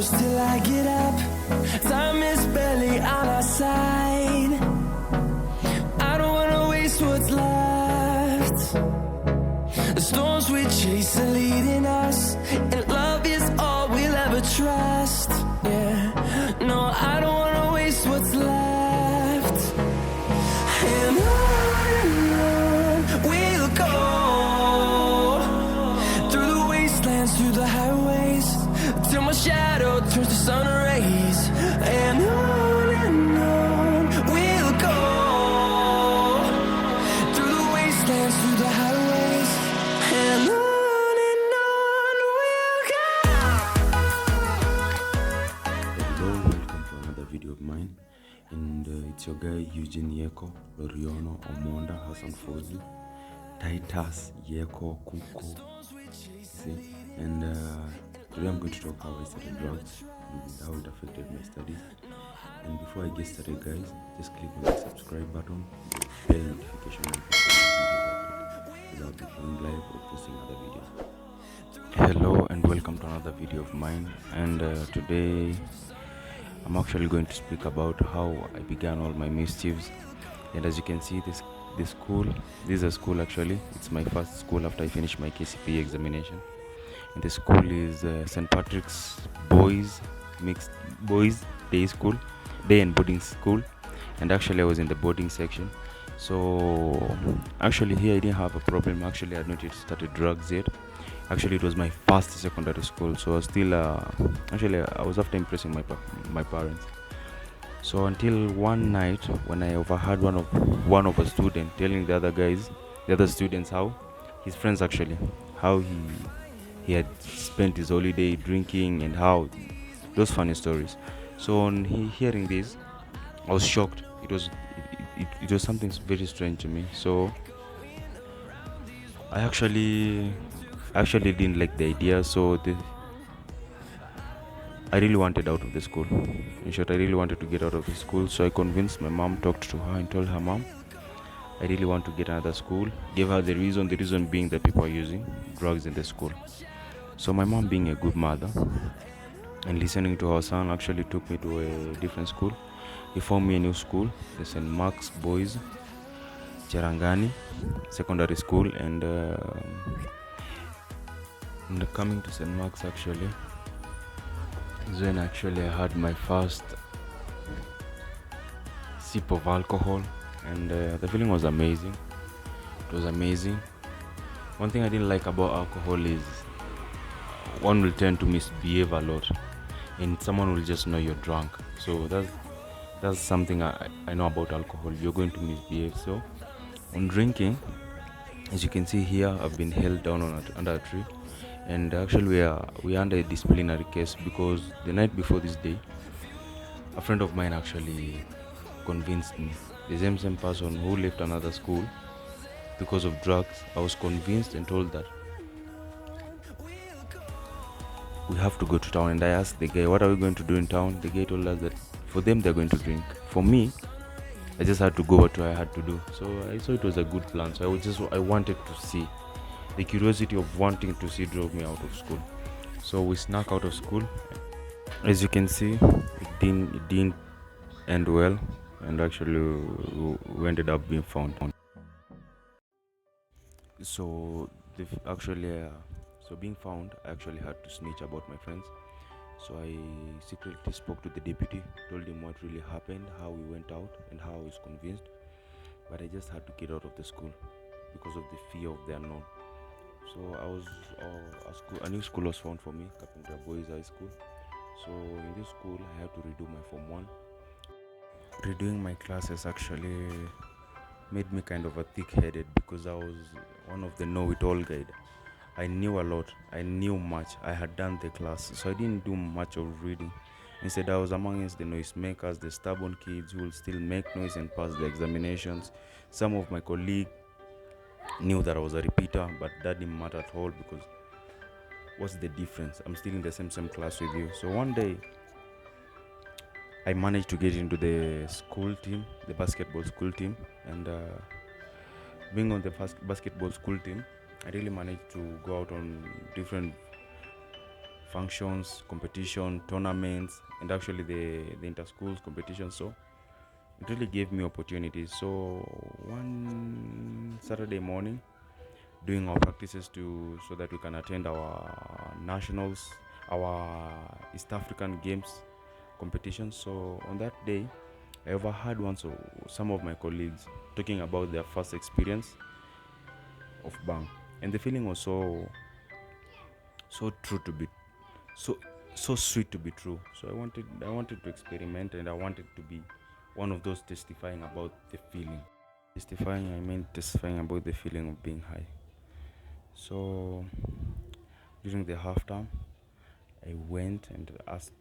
close till I get up. Time is barely on our side. I don't wanna waste what's left. The storms we chase are leading us, and love is all we'll ever trust. Yeah, no, I don't wanna waste what's left. And on we'll go, through the wastelands, through the highways, till my shadow turns to sun rays. And on we'll go, through the wastelands, through the highways, and on we'll go. Hello, welcome to another video of mine, and it's your guy Eugene Yeko, Loriono, Omonda, Hassan Fozi, Titus, Yeko, Kuko, see, and today I'm going to talk how I started drugs and how it affected my studies. And before I get started, guys, just click on the subscribe button, the bell notification without going live or posting other videos. Hello and welcome to another video of mine, and today I'm actually going to speak about how I began all my mischiefs. And as you can see, this is a school. Actually, it's my first school after I finished my KCPE examination. And the school is St. Patrick's Boys Day and Boarding School. And actually I was in the boarding section. So actually here I didn't have a problem. Actually I had not yet started drugs yet. Actually it was my first secondary school, so I was still I was after impressing my parents. So until one night when I overheard one of a student telling the other students, how his friends actually, how he had spent his holiday drinking and how those funny stories. So on hearing this, I was shocked. It was something very strange to me. So I actually didn't like the idea. So I really wanted out of the school. In short, I really wanted to get out of the school. So I convinced my mom, talked to her and told her, Mom, I really want to get another school. Gave her the reason being that people are using drugs in the school. So my mom, being a good mother and listening to her son, actually took me to a different school. He found me a new school, the St. Mark's Boys Cherangani Secondary School. And coming to St. Mark's, actually is when actually I had my first sip of alcohol, and the feeling was amazing. It was amazing. One thing I didn't like about alcohol is one will tend to misbehave a lot, and someone will just know you're drunk. So that's something I know about alcohol. You're going to misbehave. So on drinking, as you can see here, I've been held down under a tree, and actually we are under a disciplinary case because the night before this day, a friend of mine actually convinced me, the same person who left another school because of drugs. I was convinced and told that we have to go to town, and I asked the guy, what are we going to do in town? The guy told us that for them they're going to drink. For me, I just had to go what I had to do. So I saw it was a good plan. So I wanted to see. The curiosity of wanting to see drove me out of school. So we snuck out of school. As you can see, it didn't end well, and actually we ended up being found. So being found, I actually had to snitch about my friends. So I secretly spoke to the deputy, told him what really happened, how we went out, and how I was convinced. But I just had to get out of the school because of the fear of the unknown. So a new school was found for me, Carpenter Boys High School. So in this school, I had to redo my Form 1. Redoing my classes actually made me kind of a thick-headed because I was one of the know-it-all guide. I knew a lot. I knew much. I had done the class, so I didn't do much of reading. Instead, I was amongst the noisemakers, the stubborn kids who will still make noise and pass the examinations. Some of my colleagues knew that I was a repeater, but that didn't matter at all because what's the difference? I'm still in the same class with you. So one day, I managed to get into the school team, the basketball school team, and being on the basketball school team, I really managed to go out on different functions, competition, tournaments, and actually the inter-schools competition. So it really gave me opportunities. So one Saturday morning, doing our practices so that we can attend our nationals, our East African Games competition. So on that day, I overheard some of my colleagues talking about their first experience of bang, and the feeling was so true to be so so sweet to be true. So I wanted to experiment, and I wanted to be one of those testifying about the feeling. Testifying, I mean testifying about the feeling of being high. So during the half term, I went and asked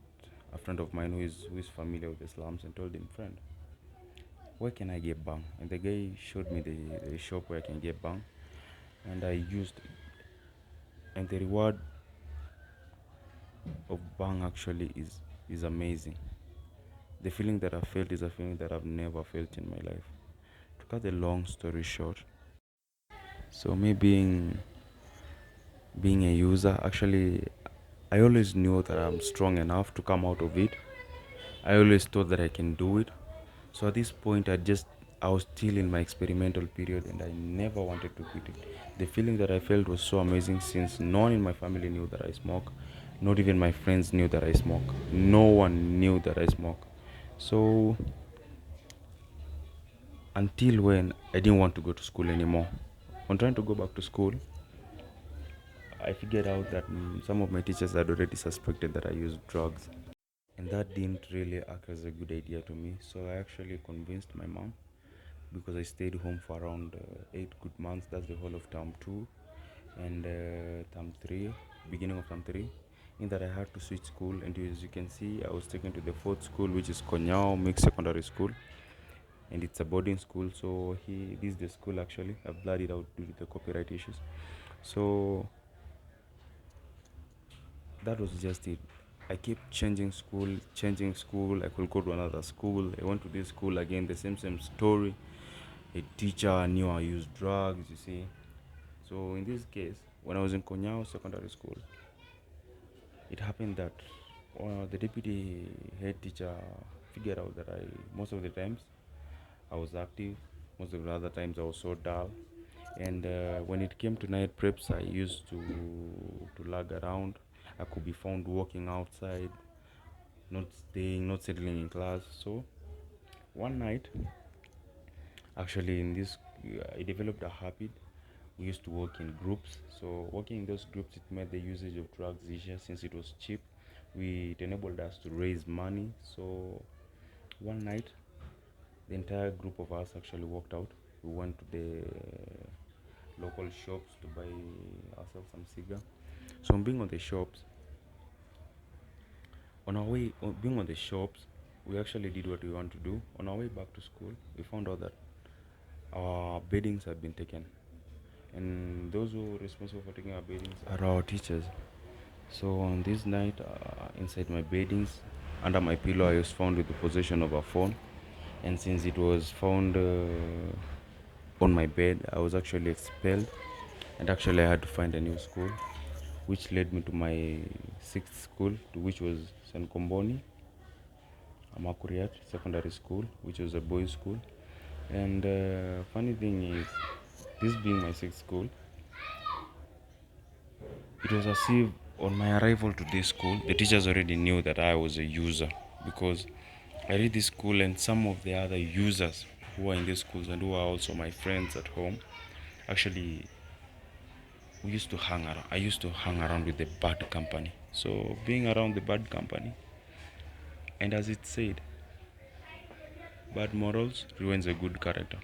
a friend of mine who is familiar with the slums, and told him, friend, where can I get bang? And the guy showed me the shop where I can get bang, and I used, and the reward of bang actually is amazing. The feeling that I felt is a feeling that I've never felt in my life. To cut the long story short, so me being a user, actually, I always knew that I'm strong enough to come out of it. I always thought that I can do it. So at this point, I was still in my experimental period, and I never wanted to quit it. The feeling that I felt was so amazing, since no one in my family knew that I smoke. Not even my friends knew that I smoke. No one knew that I smoke. So until when I didn't want to go to school anymore. On trying to go back to school, I figured out that some of my teachers had already suspected that I used drugs, and that didn't really act as a good idea to me. So I actually convinced my mom, because I stayed home for around 8 good months. That's the whole of term 2 and term 3, beginning of term 3. In that I had to switch school, and as you can see, I was taken to the fourth school, which is Konyao Mixed Secondary School, and it's a boarding school. So this is the school. Actually, I've blurred it out due to the copyright issues. So that was just it. I kept changing school. I could go to another school. I went to this school again, the same story. A teacher knew I used drugs, you see. So in this case, when I was in Konyao Secondary School, it happened that the deputy head teacher figured out that most of the times I was active, most of the other times I was so dull. And when it came to night preps, I used to lag around. I could be found walking outside, not settling in class. So one night, actually, I developed a habit. We used to work in groups. So working in those groups, it made the usage of drugs easier since it was cheap. It enabled us to raise money. So one night, the entire group of us actually walked out. We went to the local shops to buy ourselves some cigar. So being on the shops, on our way, being on the shops, we actually did what we want to do. On our way back to school, we found out that our beddings had been taken, and those who were responsible for taking our beddings are our teachers. So on this night, inside my beddings, under my pillow, I was found with the possession of a phone, and since it was found on my bed, I was actually expelled, and actually I had to find a new school, which led me to my sixth school, which was San Komboni Amakuriat Secondary School, which was a boys' school. And funny thing is, this being my sixth school, it was as if on my arrival to this school, the teachers already knew that I was a user, because I read this school, and some of the other users who are in these schools and who are also my friends at home, actually, I used to hang around with the bad company. So being around the bad company, and as it said, bad morals ruins a good character.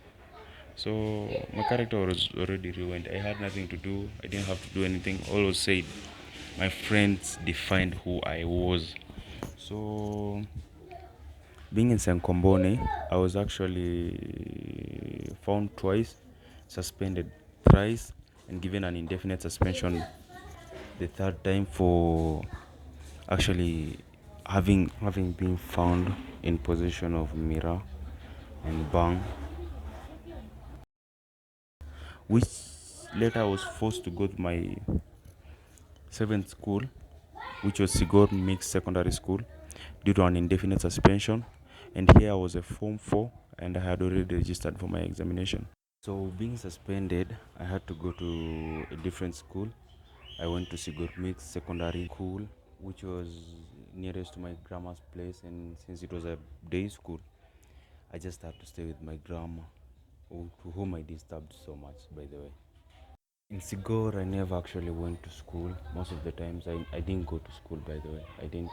So my character was already ruined. I had nothing to do. I didn't have to do anything. All was said. My friends defined who I was. So being in Sankombone, I was actually found twice, suspended thrice, and given an indefinite suspension the third time for actually having been found in possession of Mira and Bang, which later I was forced to go to my seventh school, which was Sigor Mixed Secondary School, due to an indefinite suspension. And here I was a Form 4 and I had already registered for my examination. So, being suspended, I had to go to a different school. I went to Sigor Mixed Secondary School, which was nearest to my grandma's place, and since it was a day school, I just had to stay with my grandma, to whom I disturbed so much, by the way. In Sigor, I never actually went to school. Most of the times, I didn't go to school, by the way. I didn't.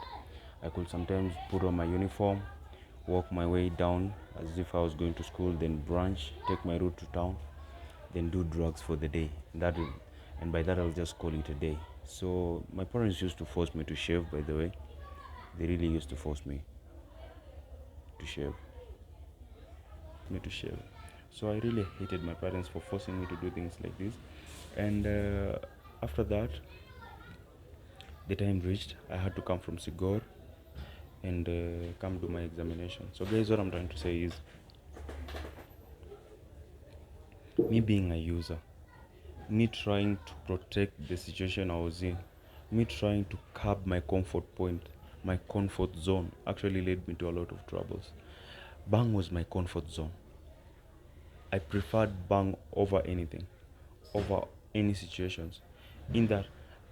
I could sometimes put on my uniform, walk my way down as if I was going to school, then brunch, take my route to town, then do drugs for the day. And by that, I'll just call it a day. So my parents used to force me to shave, by the way. They really used to force me to shave. So I really hated my parents for forcing me to do things like this. And after that, the time reached. I had to come from Sigor and come do my examination. So guys, what I'm trying to say is, me being a user, me trying to protect the situation I was in, me trying to curb my comfort point, my comfort zone, actually led me to a lot of troubles. Bang was my comfort zone. I preferred bang over anything, over any situations, in that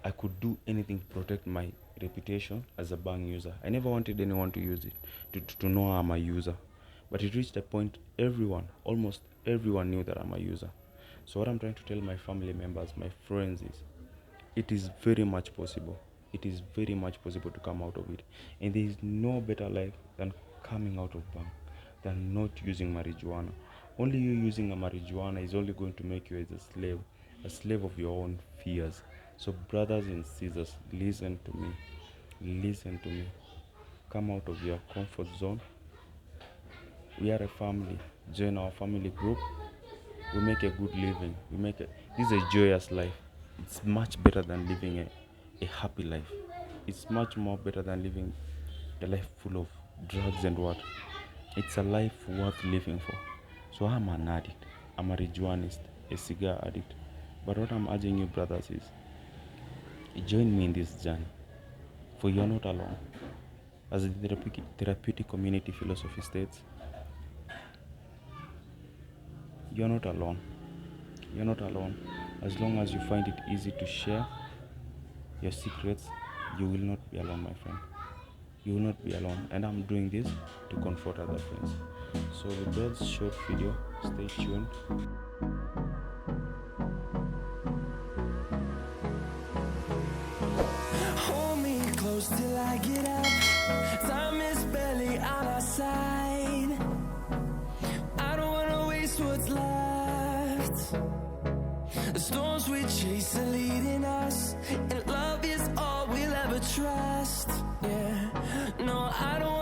I could do anything to protect my reputation as a bang user. I never wanted anyone to use it, to know I'm a user. But it reached a point almost everyone knew that I'm a user. So what I'm trying to tell my family members, my friends is, it is very much possible. It is very much possible to come out of it. And there is no better life than coming out of bang, than not using marijuana. Only you using a marijuana is only going to make you as a slave of your own fears. So brothers and sisters, listen to me. Come out of your comfort zone. We are a family. Join our family group. We make a good living. This is a joyous life. It's much better than living a happy life. It's much more better than living a life full of drugs and what. It's a life worth living for. So I'm an addict. I'm a marijuanist, a cigar addict. But what I'm urging you, brothers, is join me in this journey. For you're not alone. As the therapeutic community philosophy states, you're not alone. You're not alone. As long as you find it easy to share your secrets, you will not be alone, my friend. You will not be alone. And I'm doing this to comfort other friends. So with that short video, stay tuned. Hold me close till I get up. Time is barely on our side. I don't wanna waste what's left. The storms we chase are leading us, and love is all we'll ever trust. Yeah, no, I don't